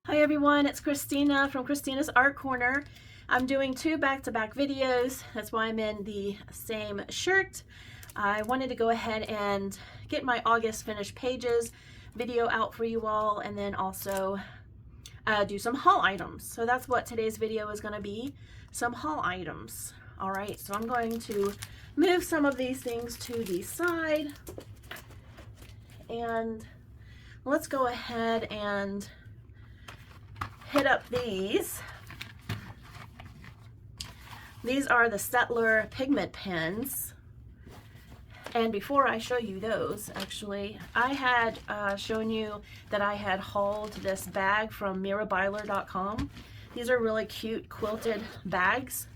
Hi everyone, it's Christina from Christina's Art Corner. I'm doing two back-to-back videos. That's why I'm in the same shirt. I wanted to go ahead and get my August finished pages video out for you all, and then also do some haul items. So that's what today's video is going to be, some haul items. All right, so I'm going to move some of these things to the side, and let's go ahead and hit up these. These are the Staedtler pigment pens. And before I show you those, actually, I had shown you that I had hauled this bag from mirabailer.com. These are really cute quilted bags.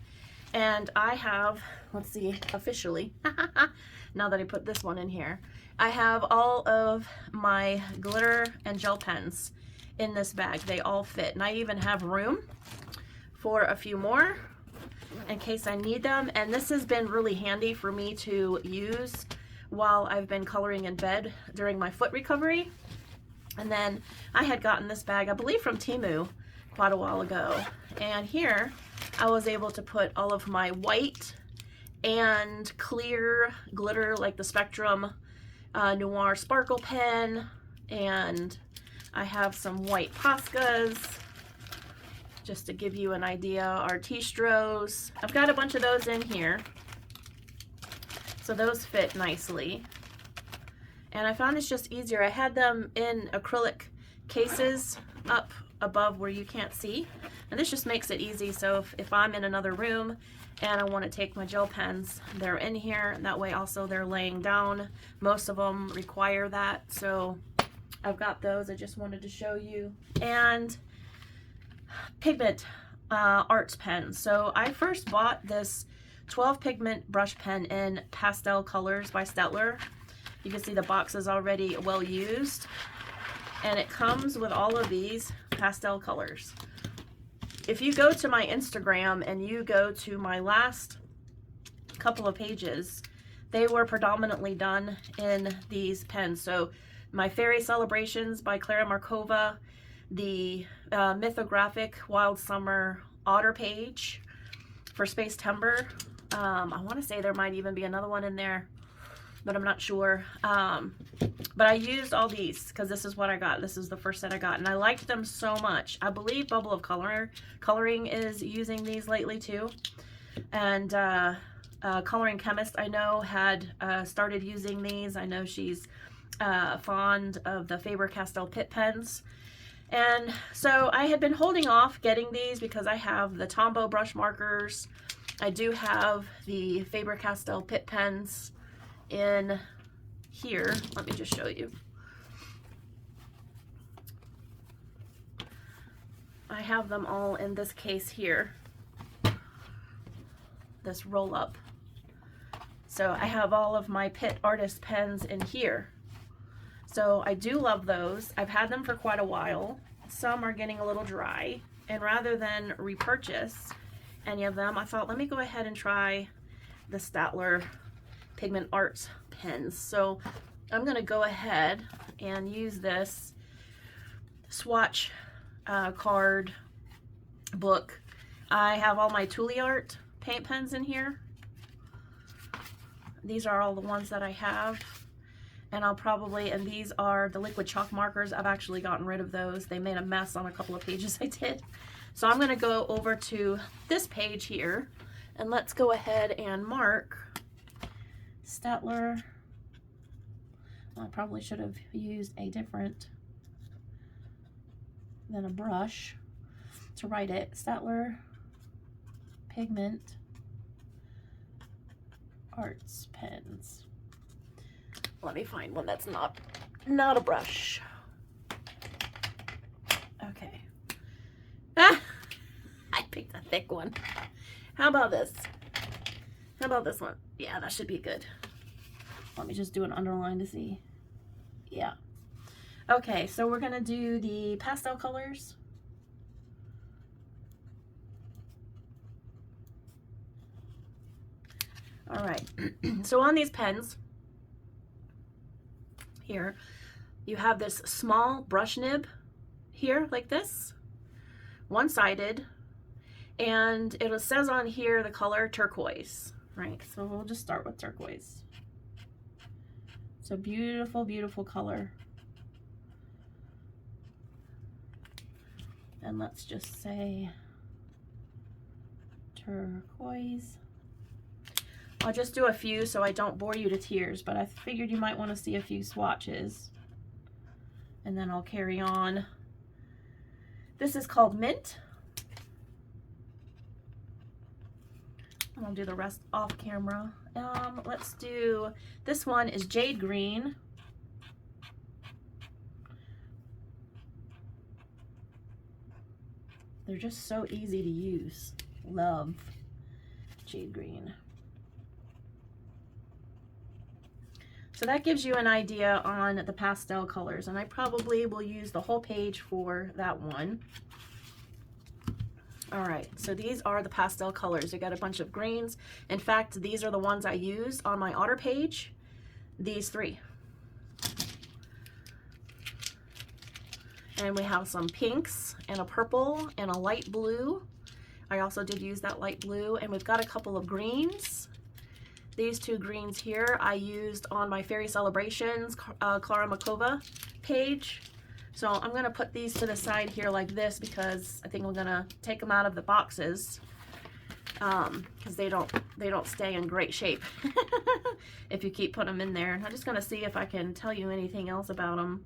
And I have, let's see, officially, now that I put this one in here, I have all of my glitter and gel pens in this bag. They all fit, and I even have room for a few more in case I need them. And this has been really handy for me to use while I've been coloring in bed during my foot recovery. And then I had gotten this bag, I believe from Temu, quite a while ago, and here I was able to put all of my white and clear glitter, like the Spectrum Noir Sparkle pen, and I have some white Poscas, just to give you an idea, Artistros. I've got a bunch of those in here, so those fit nicely. And I found it's just easier. I had them in acrylic cases up above where you can't see, and this just makes it easy. So if I'm in another room and I want to take my gel pens, they're in here, and that way also they're laying down. Most of them require that, so I've got those. I just wanted to show you. And Pigment arts pens. So I first bought this 12 pigment brush pen in Pastel colors by Staedtler. You can see the box is already well used, and it comes with all of these pastel colors. If you go to my Instagram and you go to my last couple of pages, they were predominantly done in these pens. So my Fairy Celebrations by Clara Markova, the Mythographic Wild Summer Otter page for Space Timber. I want to say there might even be another one in there, but I'm not sure. But I used all these because this is what I got. This is the first set I got, and I liked them so much. I believe Bubble of Coloring is using these lately too. And Coloring Chemist, I know, had started using these. I know she's fond of the Faber-Castell Pitt pens. And so I had been holding off getting these because I have the Tombow brush markers. I do have the Faber-Castell Pitt pens in here. Let me just show you. I have them all in this case here, this roll up. So I have all of my Pitt artist pens in here. So I do love those. I've had them for quite a while. Some are getting a little dry, and rather than repurchase any of them, I thought, let me go ahead and try the Staedtler Pigment Arts pens. So I'm going to go ahead and use this swatch card book. I have all my Tuliart paint pens in here. These are all the ones that I have. And I'll probably, and these are the liquid chalk markers. I've actually gotten rid of those. They made a mess on a couple of pages I did. So I'm going to go over to this page here, and let's go ahead and mark Staedtler. I probably should have used a different than a brush to write it. Staedtler Pigment Arts Pens. Let me find one that's not a brush. Okay. Ah, I picked a thick one. How about this? How about this one? Yeah, that should be good. Let me just do an underline to see. Yeah. Okay, so we're gonna do the pastel colors. All right. So on these pens, here, you have this small brush nib here like this. one-sided, and it says on here the color turquoise, right? So we'll just start with turquoise. It's a beautiful, beautiful color. And let's just say turquoise. I'll just do a few so I don't bore you to tears, but I figured you might want to see a few swatches. And then I'll carry on. This is called Mint. I'll do the rest off camera. Let's do, this one is Jade Green. They're just so easy to use. Love Jade Green. So that gives you an idea on the pastel colors, and I probably will use the whole page for that one. All right, so these are the pastel colors. You got a bunch of greens. In fact, these are the ones I used on my otter page, these three. And we have some pinks and a purple and a light blue. I also did use that light blue, and we've got a couple of greens. These two greens here I used on my Fairy Celebrations Clara Makova page. So I'm going to put these to the side here like this because I think I'm going to take them out of the boxes because they don't stay in great shape if you keep putting them in there. I'm just going to see if I can tell you anything else about them.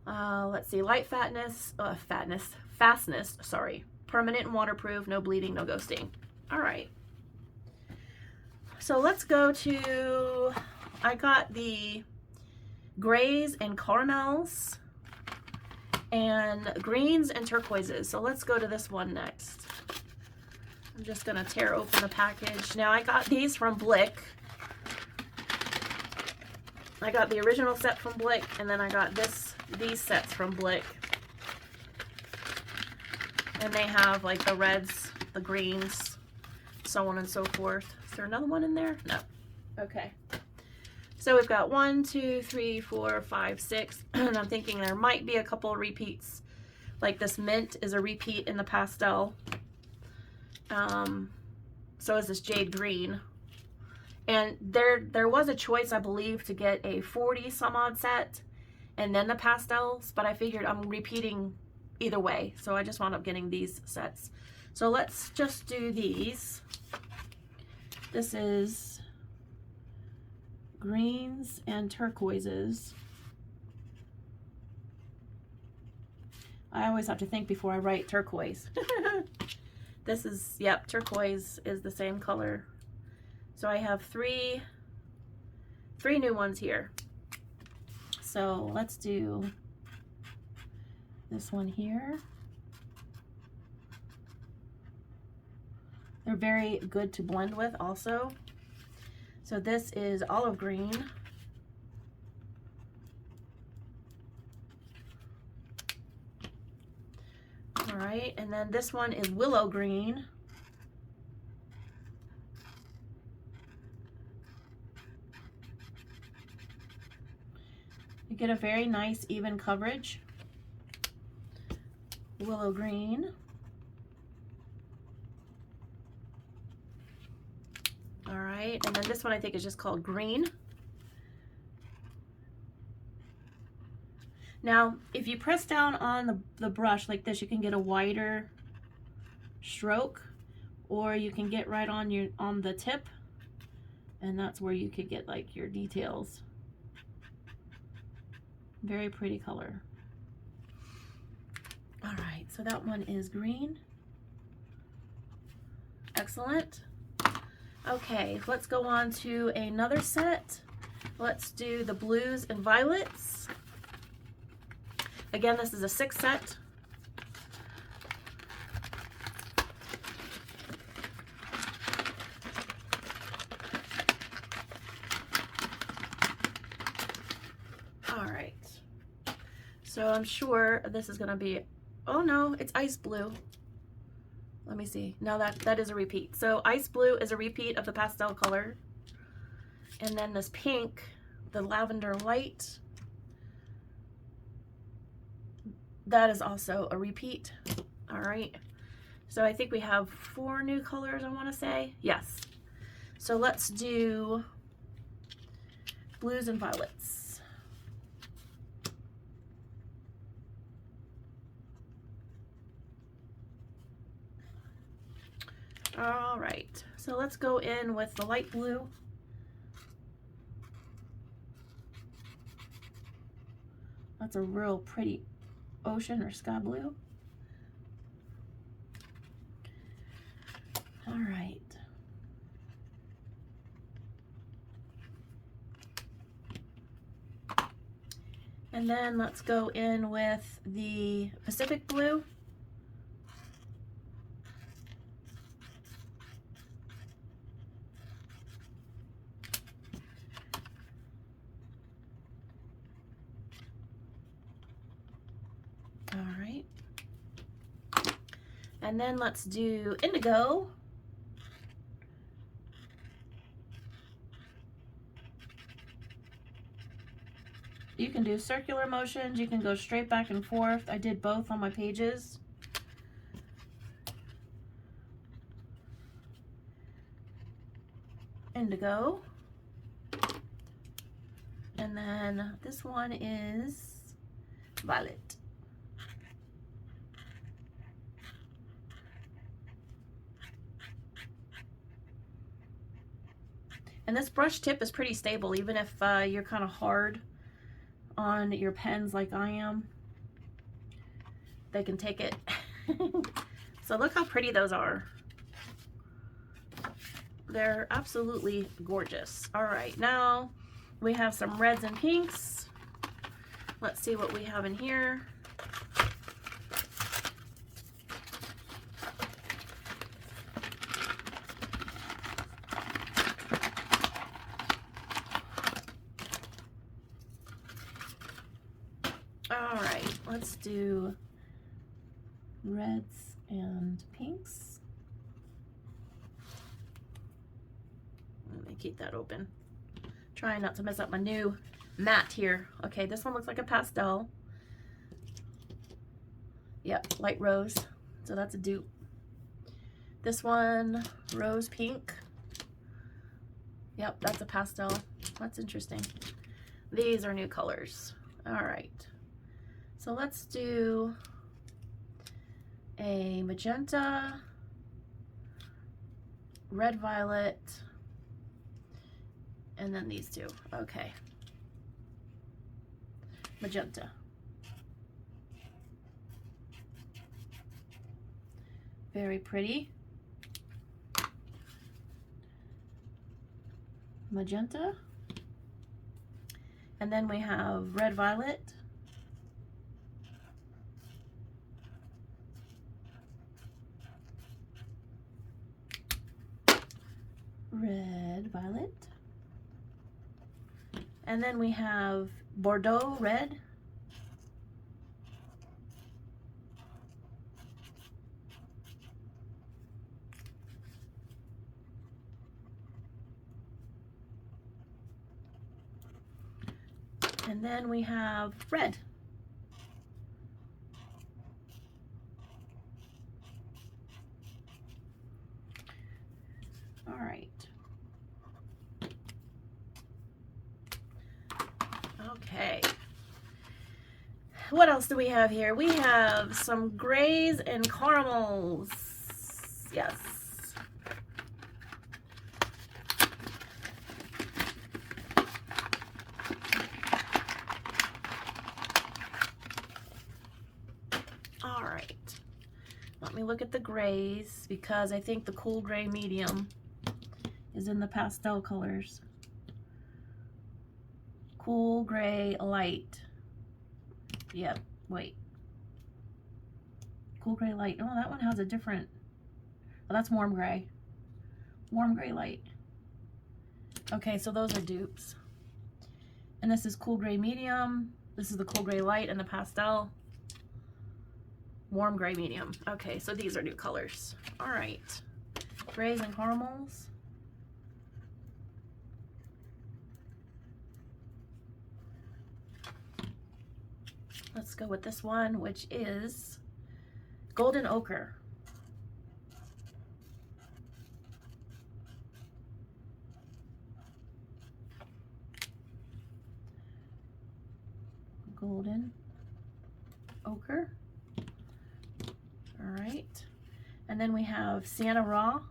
Let's see, light fastness, sorry. Permanent and waterproof, no bleeding, no ghosting. All right. So let's go to, I got the grays and caramels and greens and turquoises. So let's go to this one next. I'm just gonna tear open the package. Now I got these from Blick. I got the original set from Blick, and then I got these sets from Blick. And they have like the reds, the greens, so on and so forth. Is there another one in there? No. Okay. So we've got 1, 2, 3, 4, 5, 6. And I'm thinking there might be a couple of repeats. Like this mint is a repeat in the pastel. So is this jade green. And there was a choice, I believe, to get a 40 some odd set and then the pastels, but I figured I'm repeating either way. So I just wound up getting these sets. So let's just do these. This is greens and turquoises. I always have to think before I write turquoise. This is, yep, turquoise is the same color. So I have three new ones here. So let's do this one here. They're very good to blend with also. So this is olive green. All right, and then this one is willow green. You get a very nice even coverage. Willow green. All right, and then this one I think is just called green. Now, if you press down on the brush like this, you can get a wider stroke, or you can get right on the tip, and that's where you could get like your details. Very pretty color. All right, so that one is green. Excellent. Okay, let's go on to another set. Let's do the blues and violets. Again, this is a 6 set. All right. So I'm sure this is gonna be, oh no, it's ice blue. Let me see. No, that is a repeat. So ice blue is a repeat of the pastel color. And then this pink, the lavender light, that is also a repeat. All right. So I think we have 4 new colors, I want to say. Yes. So let's do blues and violets. All right. So let's go in with the light blue. That's a real pretty ocean or sky blue. All right. And then let's go in with the Pacific blue. All right. And then let's do indigo. You can do circular motions, you can go straight back and forth. I did both on my pages. Indigo. And then this one is violet. And this brush tip is pretty stable, even if you're kind of hard on your pens like I am. They can take it. So look how pretty those are. They're absolutely gorgeous. All right, now we have some reds and pinks. Let's see what we have in here. All right, let's do reds and pinks. Let me keep that open. Trying not to mess up my new matte here. Okay, this one looks like a pastel. Yep, light rose. So that's a dupe. This one, rose pink. Yep, that's a pastel. That's interesting. These are new colors. All right. So let's do a magenta, red violet, and then these two. Okay. Magenta. Very pretty. Magenta. And then we have red violet. Red violet. And then we have Bordeaux red. And then we have red. All right. Okay. What else do we have here? We have some grays and caramels. Yes. All right. Let me look at the grays because I think the cool gray medium is in the pastel colors. Cool gray light. Yep, wait. Cool gray light. Oh, that one has a different. Oh, that's warm gray. Warm gray light. Okay, so those are dupes. And this is cool gray medium. This is the cool gray light and the pastel. Warm gray medium. Okay, so these are new colors. All right. Grays and caramels. Let's go with this one, which is golden ochre. Golden ochre. All right. And then we have Sienna Raw.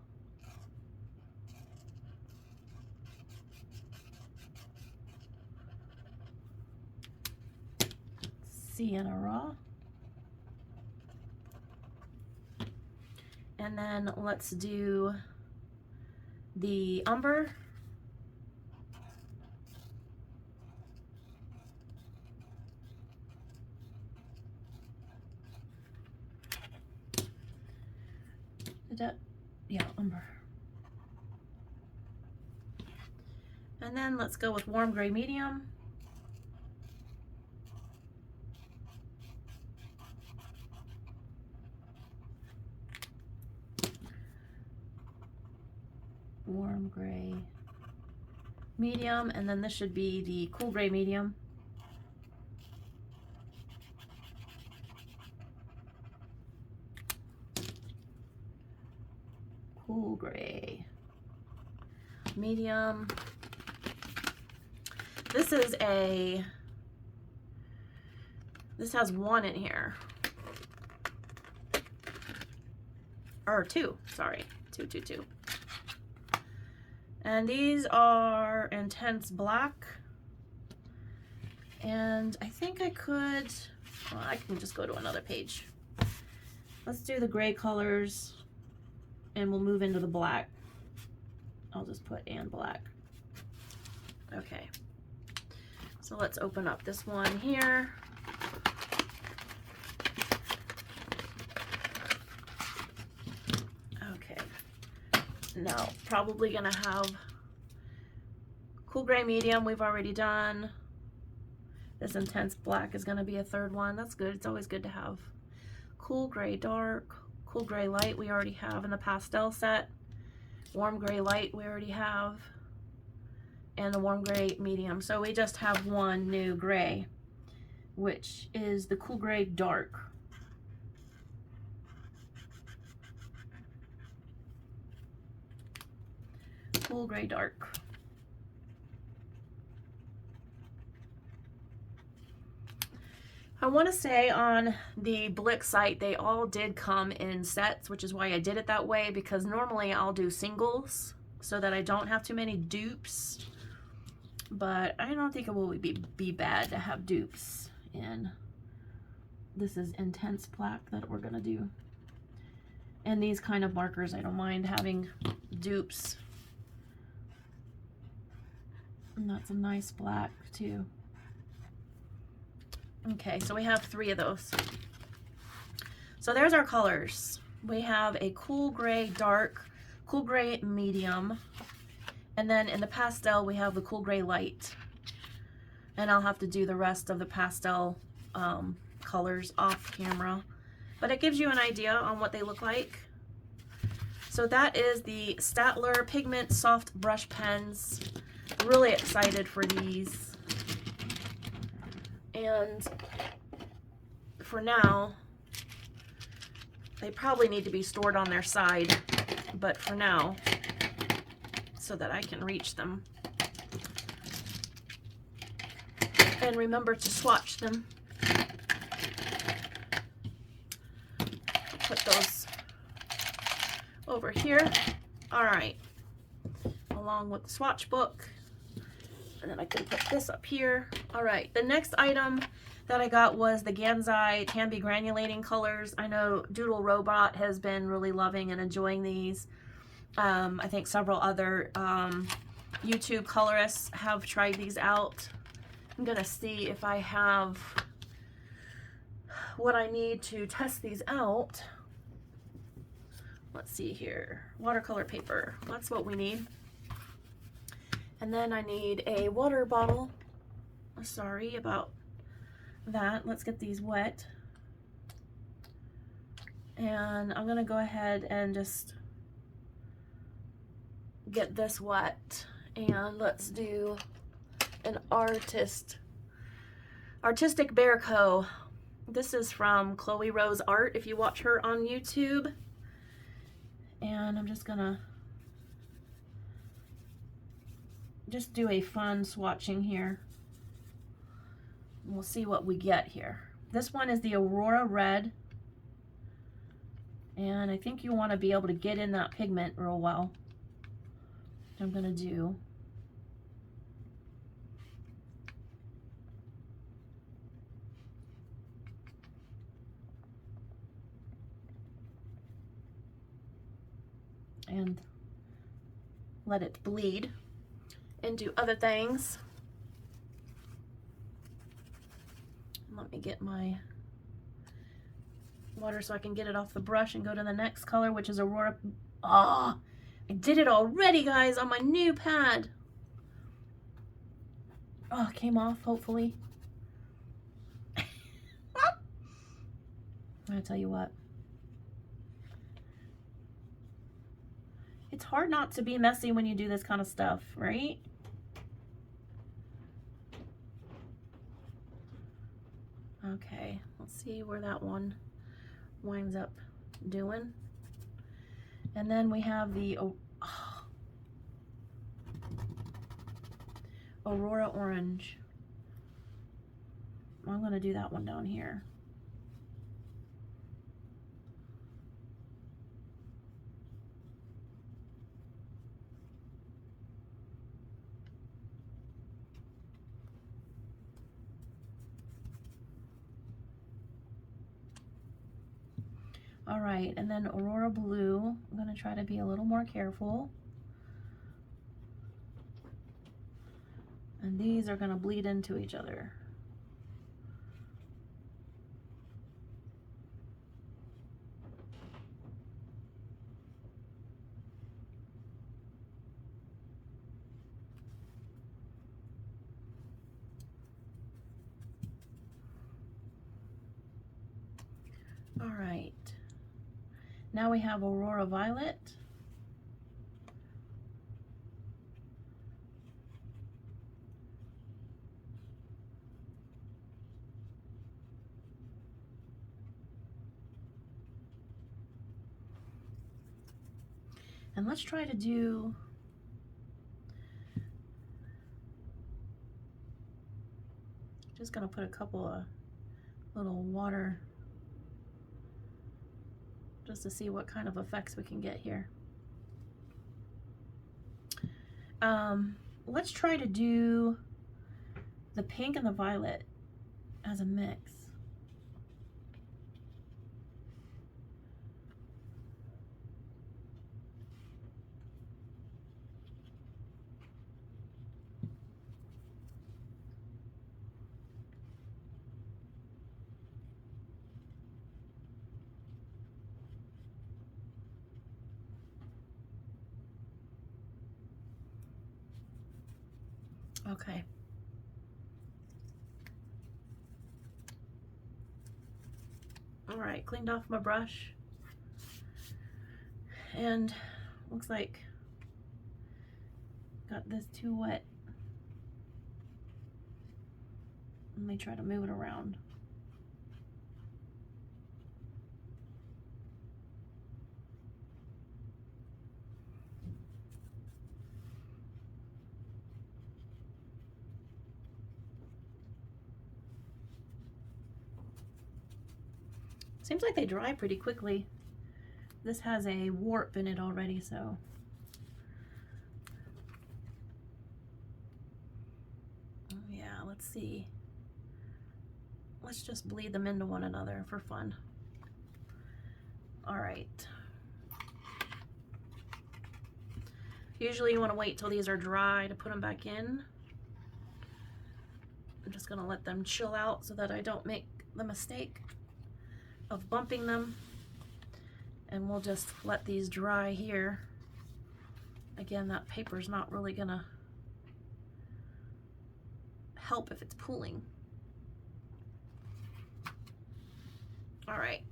Sienna Raw. And then let's do the umber. Yeah, umber. And then let's go with warm gray medium. Warm gray medium, and then this should be the cool gray medium. Cool gray medium. This has one in here, or two, sorry, two. And these are intense black, and I think I could, well, I can just go to another page. Let's do the gray colors, and we'll move into the black. I'll just put and black. Okay, so let's open up this one here. Okay, now probably gonna have cool gray medium we've already done. This intense black is gonna be a third one. That's good, it's always good to have. Cool gray dark, cool gray light we already have in the pastel set. Warm gray light we already have, and the warm gray medium. So we just have one new gray, which is the cool gray dark. Cool gray dark. I want to say on the Blick site, they all did come in sets, which is why I did it that way, because normally I'll do singles so that I don't have too many dupes. But I don't think it will be bad to have dupes in. This is intense black that we're going to do. And these kind of markers, I don't mind having dupes. And that's a nice black too. Okay, so we have 3 of those. So there's our colors. We have a cool gray dark, cool gray medium, and then in the pastel we have the cool gray light. And I'll have to do the rest of the pastel colors off camera, but it gives you an idea on what they look like. So that is the Staedtler Pigment Soft Brush Pens. Really excited for these. And for now, they probably need to be stored on their side, but for now, so that I can reach them. And remember to swatch them. Put those over here. All right, along with the swatch book. And then I can put this up here. All right, the next item that I got was the GANSAI Tambi Granulating colors. I know Doodle Robot has been really loving and enjoying these. I think several other YouTube colorists have tried these out. I'm gonna see if I have what I need to test these out. Let's see here. Watercolor paper, that's what we need. And then I need a water bottle. Sorry about that. Let's get these wet. And I'm gonna go ahead and just get this wet. And let's do an Artistic Bear Co. This is from Chloe Rose Art, if you watch her on YouTube. And I'm just gonna do a fun swatching here. We'll see what we get here. This one is the Aurora Red. And I think you want to be able to get in that pigment real well. Which I'm gonna do. And let it bleed and do other things. Let me get my water so I can get it off the brush and go to the next color, which is Aurora. Ah, oh, I did it already, guys, on my new pad. Oh, it came off, hopefully. I tell you what. It's hard not to be messy when you do this kind of stuff, right? Okay, let's see where that one winds up doing. And then we have the Aurora Orange. I'm going to do that one down here. All right, and then Aurora Blue, I'm gonna try to be a little more careful. And these are gonna bleed into each other. All right. Now we have Aurora Violet. And let's try to do just gonna put a couple of little water just to see what kind of effects we can get here. Let's try to do the pink and the violet as a mix. Okay. All right, cleaned off my brush. And looks like got this too wet. Let me try to move it around. Seems like they dry pretty quickly. This has a warp in it already, so. Yeah, let's see. Let's just bleed them into one another for fun. All right. Usually you want to wait till these are dry to put them back in. I'm just gonna let them chill out so that I don't make the mistake of bumping them, and we'll just let these dry here. Again, that paper's not really gonna help if it's pooling. All right.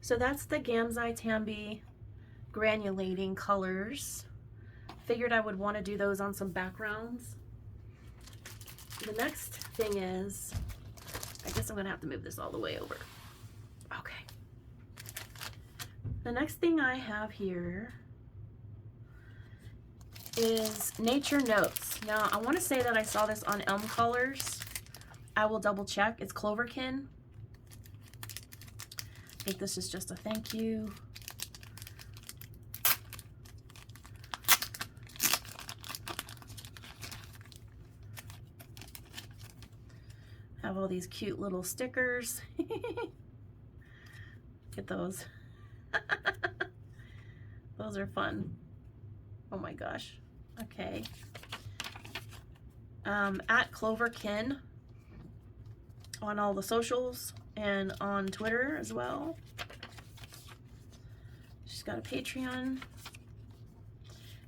So that's the Gamsai Tambi granulating colors. Figured I would want to do those on some backgrounds. The next thing is, I guess I'm gonna have to move this all the way over. Okay. The next thing I have here is Nature Notes. Now, I want to say that I saw this on Elm Colors. I will double check. It's Cloverkin. I think this is just a thank you. Have all these cute little stickers. Get those. Those are fun. Oh my gosh. Okay. At Cloverkin on all the socials and on Twitter as well. She's got a Patreon.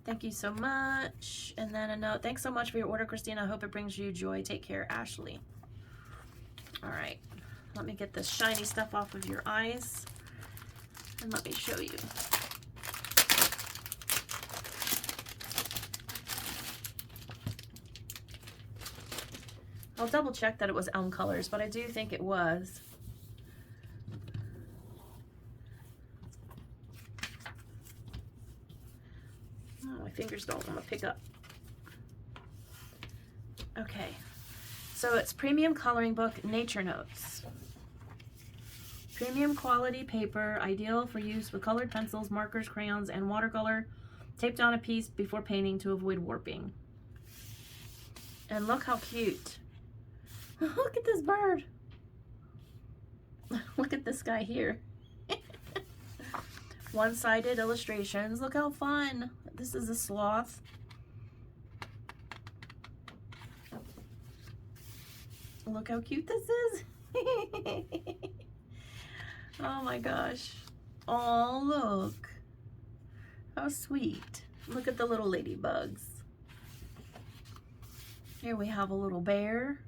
Thank you so much. And then a note. Thanks so much for your order, Christina. I hope it brings you joy. Take care, Ashley. All right. Let me get this shiny stuff off of your eyes. And let me show you. I'll double check that it was Elm Colors, but I do think it was. Oh, my fingers don't want to pick up. Okay, so it's Premium Coloring Book Nature Notes. Premium quality paper, ideal for use with colored pencils, markers, crayons, and watercolor. Taped on a piece before painting to avoid warping. And look how cute. Look at this bird. Look at this guy here. One-sided illustrations. Look how fun. This is a sloth. Look how cute this is. Oh my gosh. Oh, look. How sweet. Look at the little ladybugs. Here we have a little bear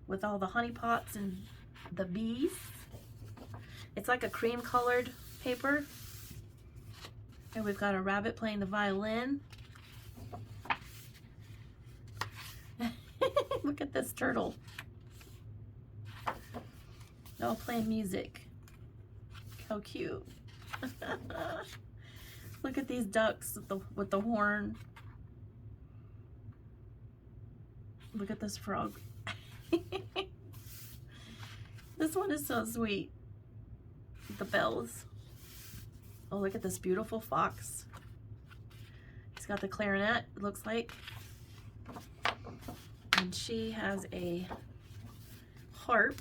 with all the honey pots and the bees. It's like a cream colored paper. And we've got a rabbit playing the violin. Look at this turtle. All playing music. How cute. Look at these ducks with the horn. Look at this frog. This one is so sweet. The bells. Oh, look at this beautiful fox. He's got the clarinet, it looks like. And she has a harp.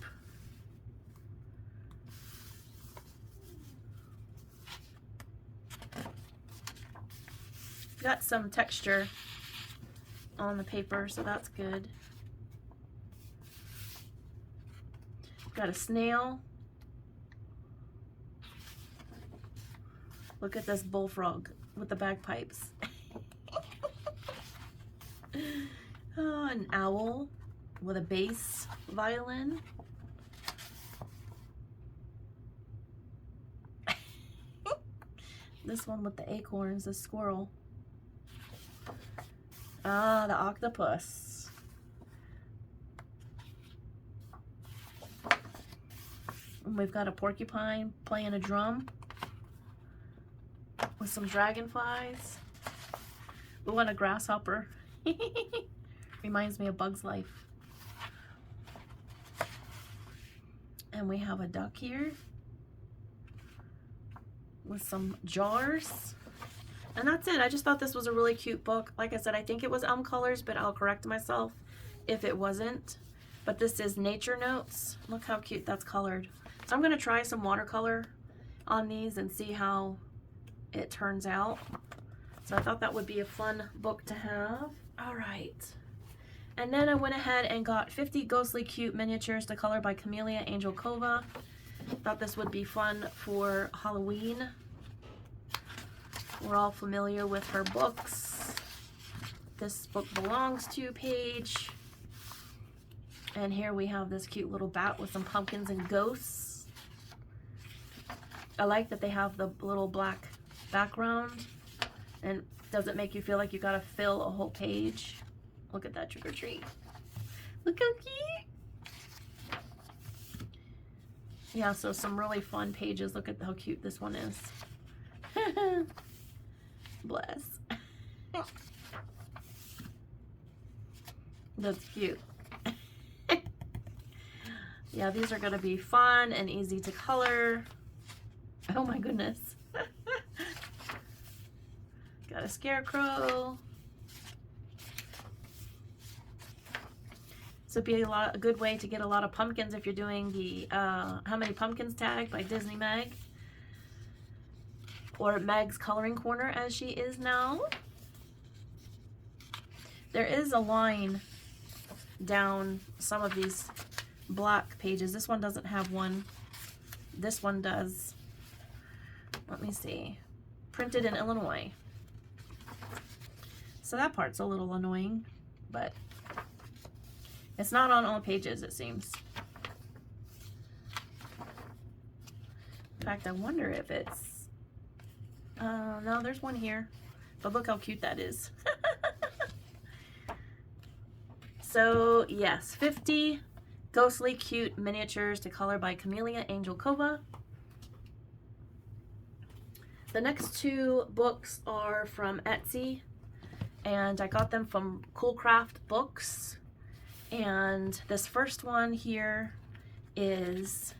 Got some texture on the paper, so that's good. Got a snail. Look at this bullfrog with the bagpipes. Oh, an owl with a bass violin. This one with the acorns, the squirrel. Ah, the octopus. And we've got a porcupine playing a drum with some dragonflies. We want a grasshopper. Reminds me of Bug's Life. And we have a duck here with some jars. And that's it. I just thought this was a really cute book. Like I said, I think it was Elm Colors, but I'll correct myself if it wasn't. But this is Nature Notes. Look how cute that's colored. So I'm going to try some watercolor on these and see how it turns out. So I thought that would be a fun book to have. All right. And then I went ahead and got 50 Ghostly Cute Miniatures to color by Camelia Angelkova. Thought this would be fun for Halloween. We're all familiar with her books. This book belongs to page. And here we have this cute little bat with some pumpkins and ghosts. I like that they have the little black background and doesn't make you feel like you gotta fill a whole page Look at that trick or treat. Look how cute. Yeah, so some really fun pages. Look at how cute this one is. Bless. That's cute. Yeah, these are going to be fun and easy to color. Oh my goodness. Got a scarecrow. This would be a good way to get a lot of pumpkins if you're doing the How Many Pumpkins tag by Disney Meg. Or Meg's Coloring Corner as she is now. There is a line down some of these black pages. This one doesn't have one. This one does. Let me see. Printed in Illinois. So that part's a little annoying, but it's not on all pages, it seems. In fact, I wonder if it's... no, there's one here. But look how cute that is. So, yes, 50 ghostly cute miniatures to color by Camellia Angelkova. The next two books are from Etsy, and I got them from Cool Craft Books. And this first one here is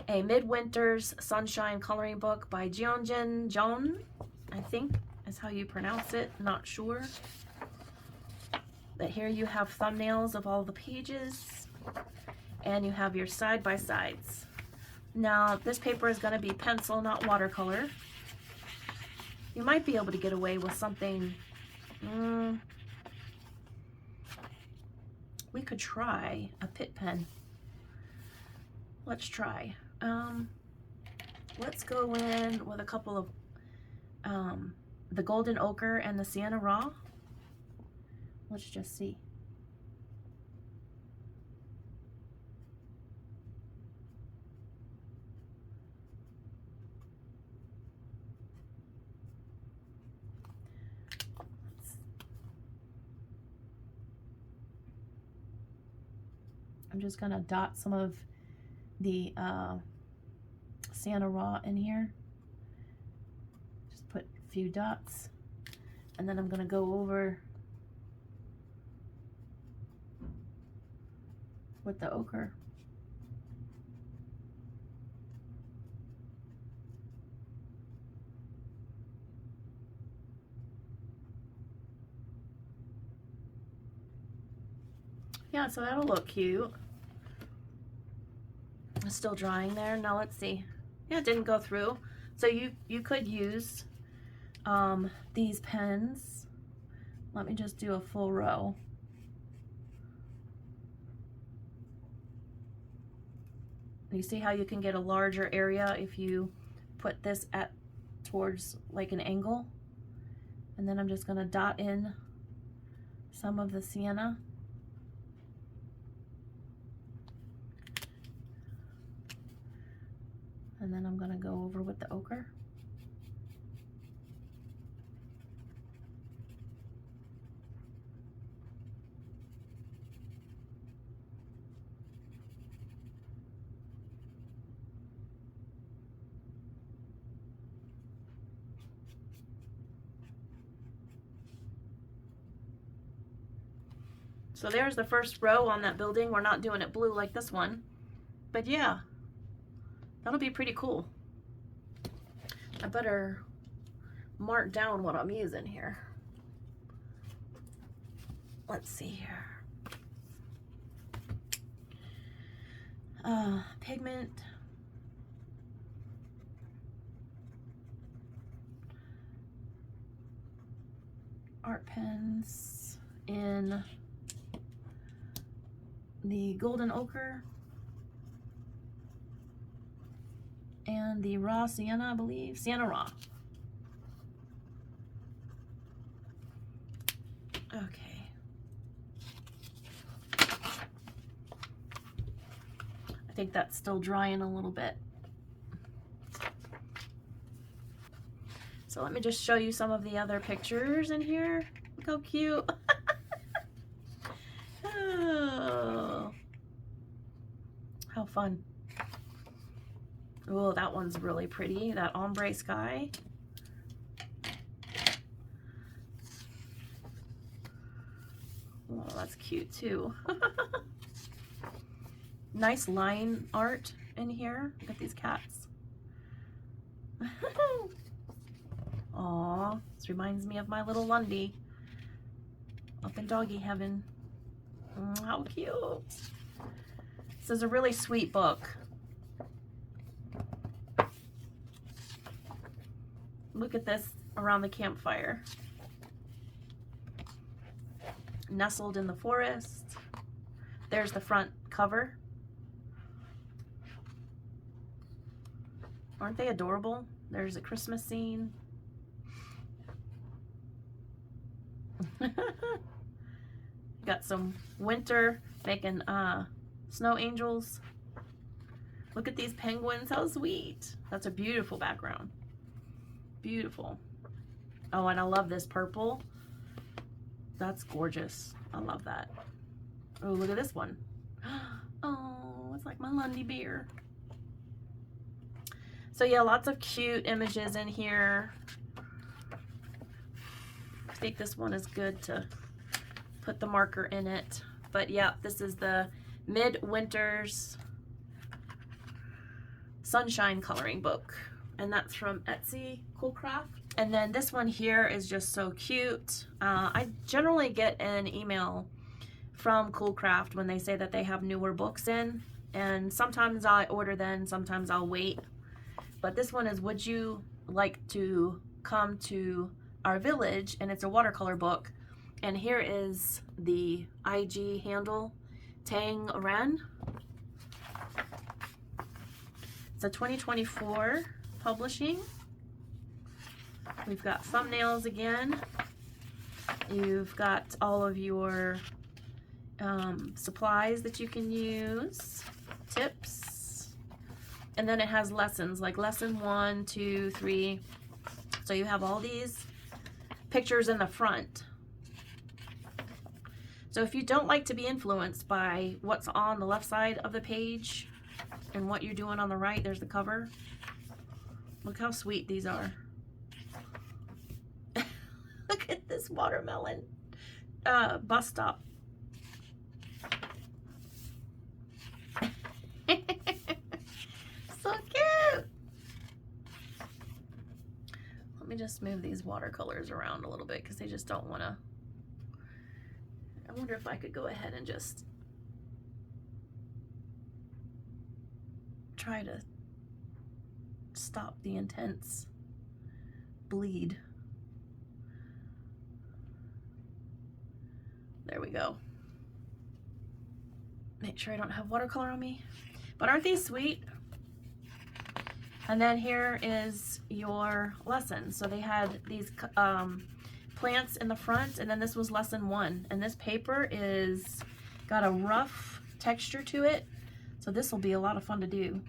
a Midwinter's Sunshine coloring book by Jeonjin Jeon, I think is how you pronounce it, not sure. But here you have thumbnails of all the pages, and you have your side-by-sides. Now, this paper is going to be pencil, not watercolor. You might be able to get away with something. We could try a Pitt pen. Let's try. Let's go in with a couple of the Golden Ochre and the Sienna Raw. Let's just see. I'm just gonna dot some of the Sienna Raw in here. Just put a few dots, and then I'm gonna go over with the ochre. Yeah, so that'll look cute. It's still drying there. Now let's see. Yeah, it didn't go through. So you could use these pens. Let me just do a full row. You see how you can get a larger area if you put this towards like an angle. And then I'm just going to dot in some of the sienna. And then I'm going to go over with the ochre. So there's the first row on that building. We're not doing it blue like this one, but yeah, that'll be pretty cool. I better mark down what I'm using here. Let's see here. Pigment. Art pens in the Golden Ochre and the Raw Sienna, I believe. Sienna Raw. Okay. I think that's still drying a little bit. So let me just show you some of the other pictures in here. Look how cute. how fun. Oh, that one's really pretty. That ombre sky. Oh, that's cute too. Nice line art in here. Look at these cats. Aw, this reminds me of my little Lundy up in doggy heaven. How cute. This is a really sweet book. Look at this around the campfire. Nestled in the forest. There's the front cover. Aren't they adorable? There's a Christmas scene. Got some winter making snow angels. Look at these penguins, how sweet. That's a beautiful background. Beautiful. Oh, and I love this purple. That's gorgeous. I love that. Oh, look at this one. Oh, it's like my Lundy bear. So yeah, lots of cute images in here. I think this one is good to put the marker in it. But yeah, this is the Midwinter's Sunshine Coloring Book. And that's from Etsy Coolcraft. And then this one here is just so cute. I generally get an email from Coolcraft when they say that they have newer books in. And sometimes I order them, sometimes I'll wait. But this one is Would You Like to Come to Our Village? And it's a watercolor book. And here is the IG handle, Tang Ren. It's a 2024 publishing. We've got thumbnails again. You've got all of your supplies that you can use, tips, and then it has lessons, like lesson 1, 2, 3. So you have all these pictures in the front. So if you don't like to be influenced by what's on the left side of the page and what you're doing on the right, there's the cover. Look how sweet these are. Look at this watermelon bus stop. So cute. Let me just move these watercolors around a little bit because they just don't want to. I wonder if I could go ahead and just try to stop the intense bleed. There we go. Make sure I don't have watercolor on me. But aren't these sweet? And then here is your lesson. So they had these plants in the front, and then this was lesson 1. And this paper is got a rough texture to it. So this will be a lot of fun to do.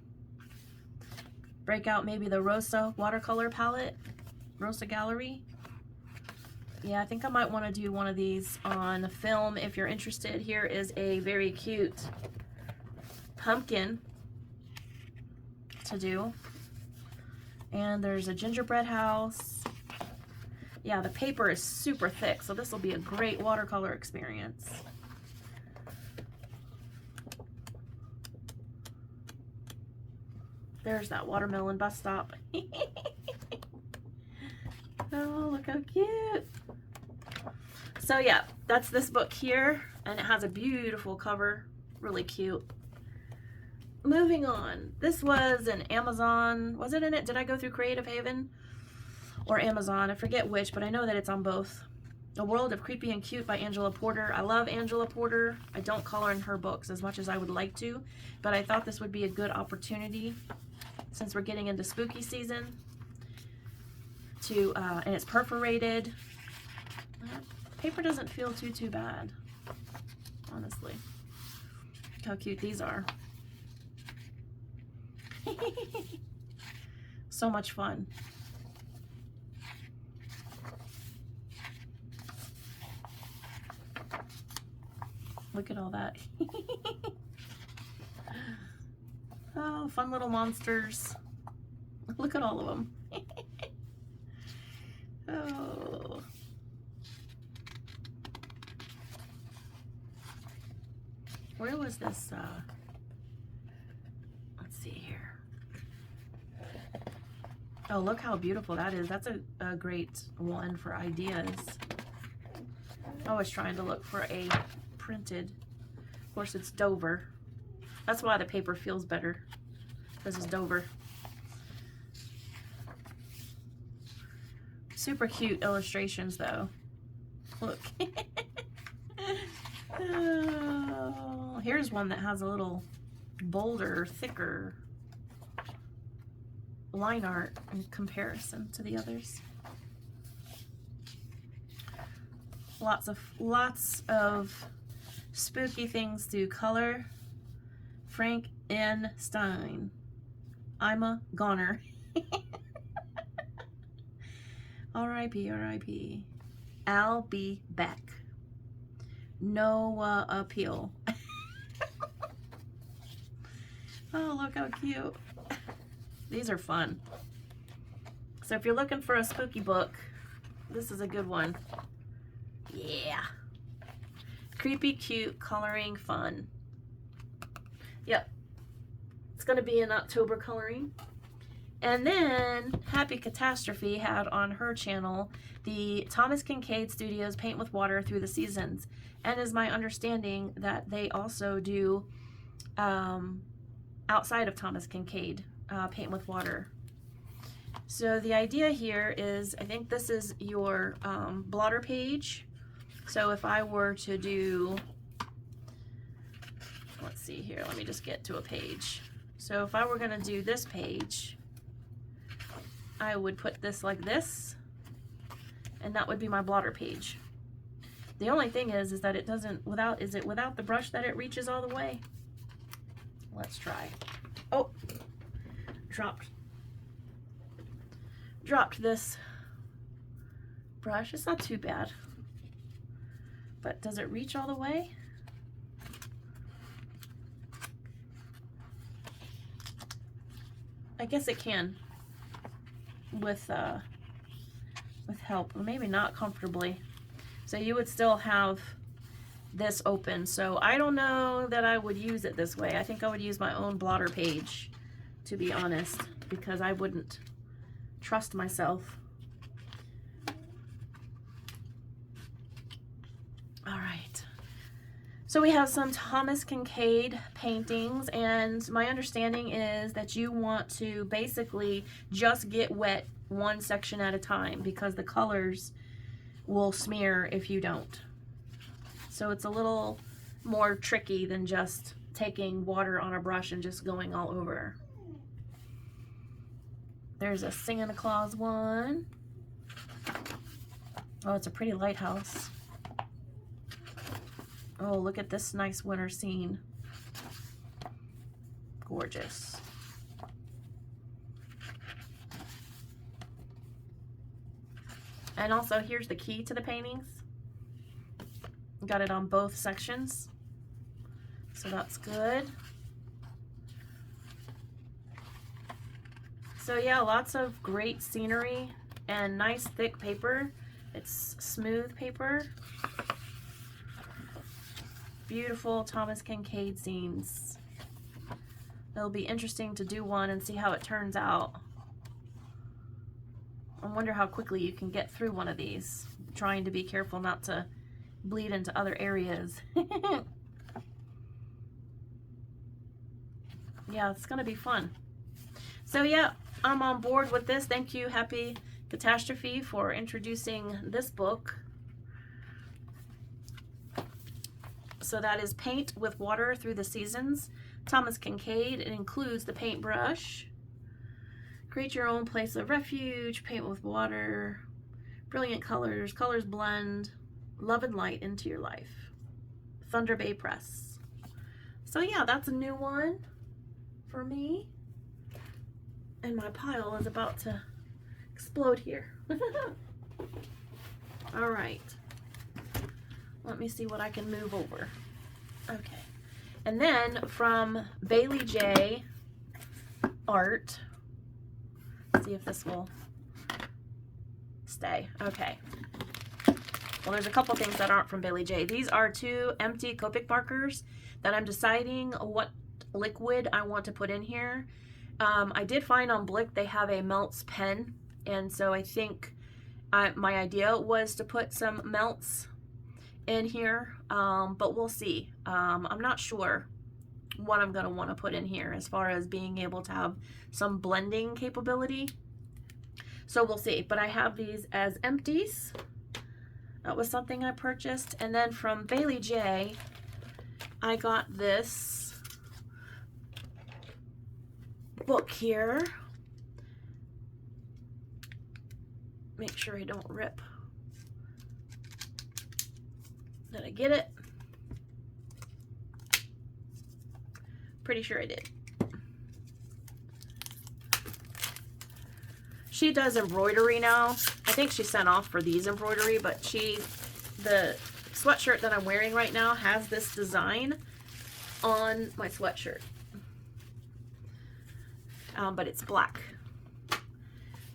Break out maybe the Rosa watercolor palette, Rosa Gallery. Yeah, I think I might want to do one of these on film if you're interested. Here is a very cute pumpkin to do. And there's a gingerbread house. Yeah, the paper is super thick, so this will be a great watercolor experience. There's that watermelon bus stop. Oh, look how cute. So yeah, that's this book here, and it has a beautiful cover, really cute. Moving on, this was an Amazon, was it in it? Did I go through Creative Haven or Amazon? I forget which, but I know that it's on both. A World of Creepy and Cute by Angela Porter. I love Angela Porter. I don't color in her books as much as I would like to, but I thought this would be a good opportunity since we're getting into spooky season to, and it's perforated. Paper doesn't feel too bad, honestly. Look how cute these are. So much fun. Look at all that. Oh, fun little monsters. Look at all of them. Oh. Where was this? Let's see here. Oh, look how beautiful that is. That's a great one for ideas. I was trying to look for a printed. Of course, it's Dover. That's why the paper feels better. This is Dover. Super cute illustrations, though. Look. Oh, here's one that has a little bolder, thicker line art in comparison to the others. Lots of spooky things to color. Frank N. Stein. I'm a goner. R.I.P. R.I.P. I'll be back. No appeal. Oh, look how cute. These are fun. So if you're looking for a spooky book, this is a good one. Yeah. Creepy, cute, coloring, fun. Yep. It's going to be in October coloring. And then Happy Catastrophe had on her channel the Thomas Kinkade Studios Paint with Water Through the Seasons. And is my understanding that they also do outside of Thomas Kinkade Paint with Water. So the idea here is, I think this is your blotter page. So if I were to do, let's see here, let me just get to a page. So if I were going to do this page, I would put this like this, and that would be my blotter page. The only thing is that it doesn't, is it without the brush that it reaches all the way? Let's try. Oh, dropped this brush. It's not too bad. But does it reach all the way? I guess it can with help, maybe not comfortably. So you would still have this open. So I don't know that I would use it this way. I think I would use my own blotter page, to be honest, because I wouldn't trust myself. All right. So we have some Thomas Kinkade paintings, and my understanding is that you want to basically just get wet one section at a time because the colors will smear if you don't. So it's a little more tricky than just taking water on a brush and just going all over. There's a Santa Claus one. Oh, it's a pretty lighthouse. Oh, look at this nice winter scene. Gorgeous. And also, here's the key to the paintings. Got it on both sections, so that's good. So yeah, lots of great scenery and nice thick paper. It's smooth paper. Beautiful Thomas Kinkade scenes. It'll be interesting to do one and see how it turns out. I wonder how quickly you can get through one of these. I'm trying to be careful not to bleed into other areas. Yeah, it's gonna be fun. So yeah, I'm on board with this. Thank you, Happy Catastrophe, for introducing this book. So that is Paint with Water Through the Seasons, Thomas Kinkade. It includes the paintbrush. Create your own place of refuge, paint with water, brilliant colors, colors blend, love and light into your life. Thunder Bay Press. So yeah, that's a new one for me. And my pile is about to explode here. All right. Let me see what I can move over. Okay. And then from Bailey J, art. Let's see if this will stay. Okay. Well, there's a couple things that aren't from Billy J. These are 2 empty Copic markers that I'm deciding what liquid I want to put in here. I did find on Blick they have a melts pen, and so I think my idea was to put some melts in here, but we'll see. I'm not sure what I'm going to want to put in here as far as being able to have some blending capability. So we'll see. But I have these as empties. That was something I purchased. And then from Bailey J, I got this book here. Make sure I don't rip. Did I get it? Pretty sure I did. She does embroidery now. I think she sent off for these embroidery, but the sweatshirt that I'm wearing right now has this design on my sweatshirt. But it's black.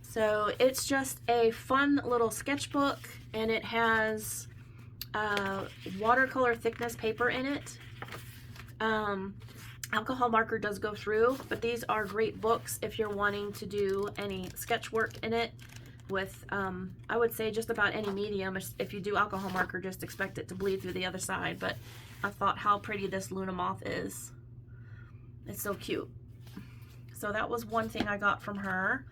So it's just a fun little sketchbook, and it has watercolor thickness paper in it. Alcohol marker does go through, but these are great books if you're wanting to do any sketch work in it with, I would say just about any medium. If you do alcohol marker, just expect it to bleed through the other side. But I thought how pretty this Luna Moth is. It's so cute. So that was one thing I got from her.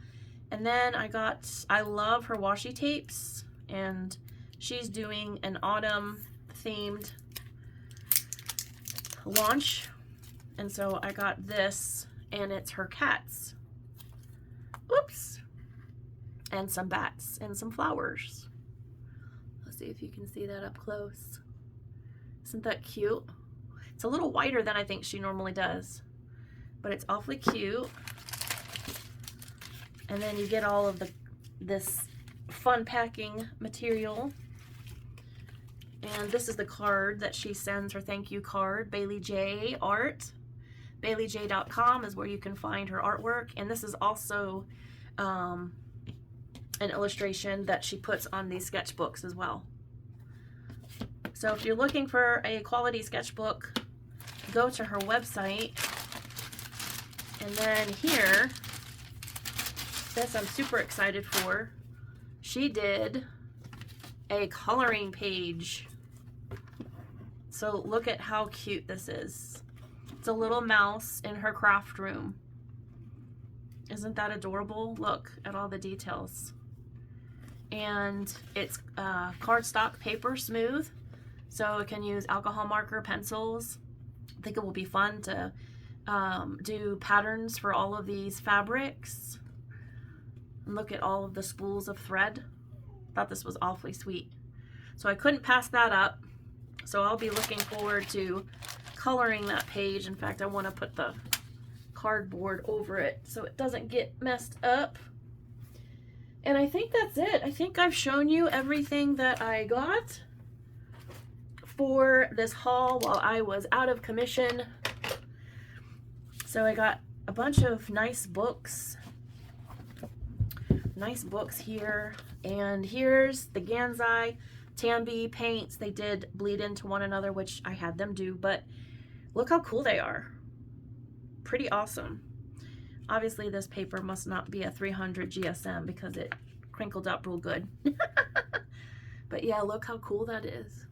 And then I love her washi tapes, and she's doing an autumn themed launch. And so I got this, and it's her cats. Oops. And some bats and some flowers. Let's see if you can see that up close. Isn't that cute? It's a little wider than I think she normally does, but it's awfully cute. And then you get all of this fun packing material. And this is the card that she sends, her thank you card, Bailey J Art. BaileyJ.com is where you can find her artwork. And this is also an illustration that she puts on these sketchbooks as well. So if you're looking for a quality sketchbook, go to her website. And then here, this I'm super excited for. She did a coloring page. So look at how cute this is. It's a little mouse in her craft room. Isn't that adorable? Look at all the details. And it's cardstock paper, smooth, so it can use alcohol marker, pencils. I think it will be fun to do patterns for all of these fabrics. And look at all of the spools of thread. Thought this was awfully sweet. So I couldn't pass that up. So I'll be looking forward to coloring that page. In fact, I want to put the cardboard over it so it doesn't get messed up. And I think that's it. I think I've shown you everything that I got for this haul while I was out of commission. So I got a bunch of nice books. Nice books here. And here's the GANSAI Tambi paints. They did bleed into one another, which I had them do, but look how cool they are. Pretty awesome. Obviously this paper must not be a 300 GSM because it crinkled up real good. But yeah, look how cool that is.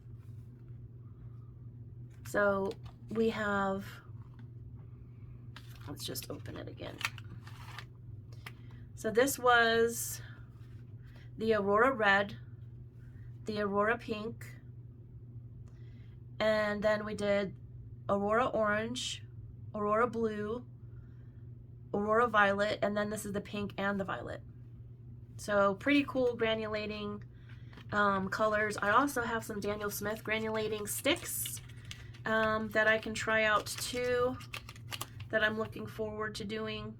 So we have, let's just open it again. So this was the Aurora Red, the Aurora Pink, and then we did Aurora Orange, Aurora Blue, Aurora Violet, and then this is the pink and the violet. So pretty cool granulating colors. I also have some Daniel Smith granulating sticks that I can try out too, that I'm looking forward to doing.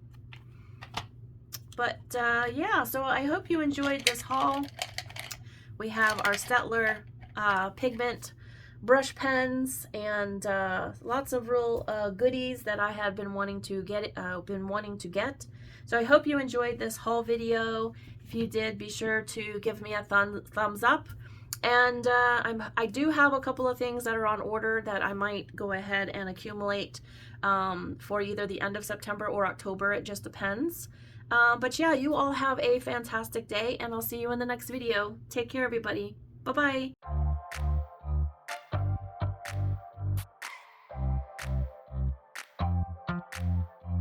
But yeah, so I hope you enjoyed this haul. We have our Staedtler Pigment brush pens and lots of real goodies that I had been wanting to get. So I hope you enjoyed this haul video. If you did, be sure to give me a thumbs up. And I do have a couple of things that are on order that I might go ahead and accumulate for either the end of September or October. It just depends. But yeah, you all have a fantastic day, and I'll see you in the next video. Take care, everybody. Bye-bye.